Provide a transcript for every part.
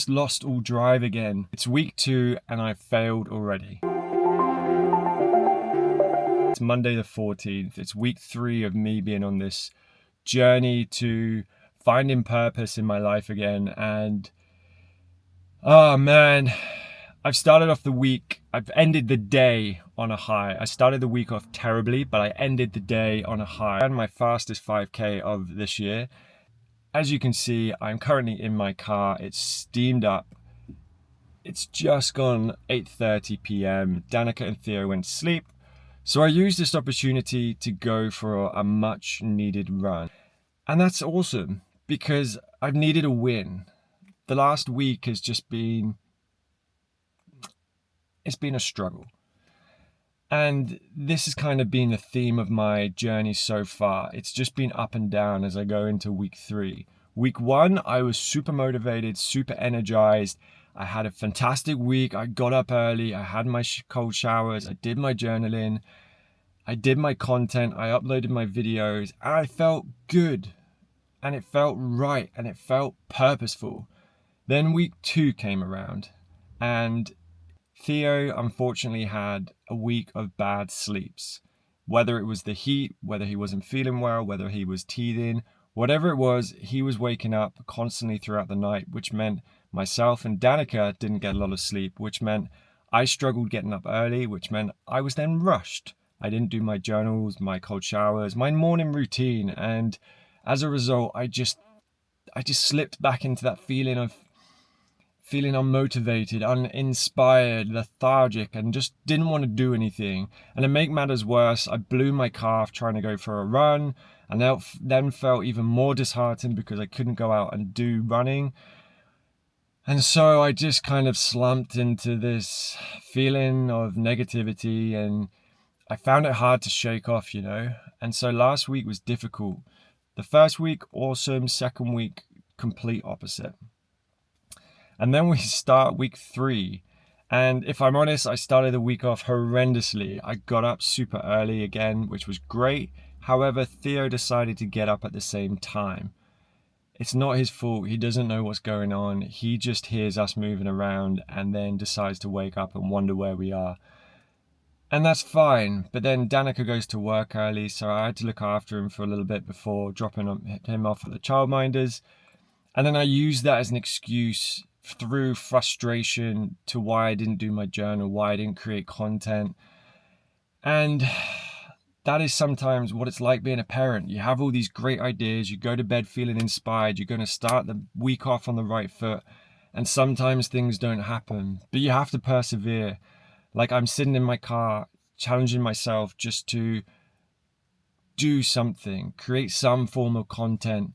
just lost all drive again. It's week 2 and I failed already. It's Monday the 14th. It's week 3 of me being on this journey to finding purpose in my life again. And oh man, I've started off the week, I've ended the day on a high. I started the week off terribly, but I ended the day on a high. I ran my fastest 5K of this year. As you can see, I'm currently in my car. It's steamed up. It's just gone 8:30 p.m. Danica and Theo went to sleep. So I used this opportunity to go for a much needed run. And that's awesome because I've needed a win. The last week has just been, it's been a struggle. And this has kind of been the theme of my journey so far. It's just been up and down as I go into week 3. Week 1, I was super motivated, super energized. I had a fantastic week. I got up early. I had my cold showers. I did my journaling. I did my content. I uploaded my videos. And I felt good. And it felt right. And it felt purposeful. Then week 2 came around. And Theo unfortunately had a week of bad sleeps. Whether it was the heat, whether he wasn't feeling well, whether he was teething, whatever it was, he was waking up constantly throughout the night, which meant myself and Danica didn't get a lot of sleep, which meant I struggled getting up early, which meant I was then rushed. I didn't do my journals, my cold showers, my morning routine, and as a result, I just slipped back into that feeling of feeling unmotivated, uninspired, lethargic, and just didn't want to do anything. And to make matters worse, I blew my calf trying to go for a run, and then felt even more disheartened because I couldn't go out and do running. And so I just kind of slumped into this feeling of negativity, and I found it hard to shake off, you know. And so last week was difficult. The first week, awesome. Second week, complete opposite. And then we start week 3. And if I'm honest, I started the week off horrendously. I got up super early again, which was great. However, Theo decided to get up at the same time. It's not his fault. He doesn't know what's going on. He just hears us moving around and then decides to wake up and wonder where we are. And that's fine. But then Danica goes to work early, so I had to look after him for a little bit before dropping him off at the childminders. And then I used that as an excuse through frustration to why I didn't do my journal, why I didn't create content. And that is sometimes what it's like being a parent. You have all these great ideas, you go to bed feeling inspired, you're going to start the week off on the right foot, and sometimes things don't happen, but you have to persevere. Like I'm sitting in my car, challenging myself just to do something, create some form of content,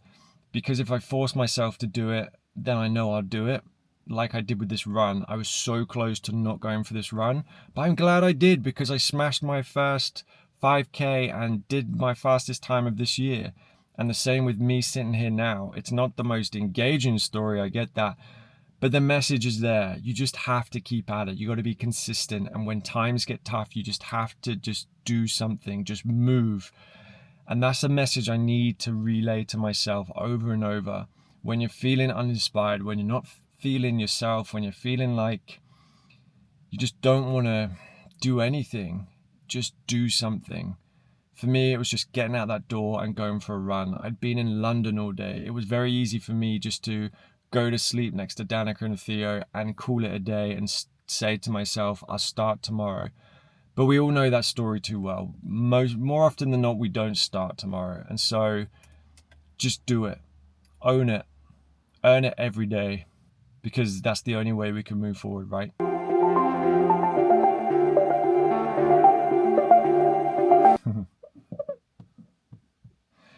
because if I force myself to do it, then I know I'll do it. Like I did with this run. I was so close to not going for this run, but I'm glad I did because I smashed my first 5K and did my fastest time of this year. And the same with me sitting here now. It's not the most engaging story, I get that, but the message is there. You just have to keep at it. You got to be consistent, and when times get tough, you just have to just do something, just move. And that's a message I need to relay to myself over and over. When you're feeling uninspired, when you're not feeling yourself, when you're feeling like you just don't want to do anything, just do something. For me, it was just getting out that door and going for a run. I'd been in London all day. It was very easy for me just to go to sleep next to Danica and Theo and call it a day and say to myself, I'll start tomorrow. But we all know that story too well. More often than not, we don't start tomorrow. And so just do it. Own it. Earn it every day. Because that's the only way we can move forward, right?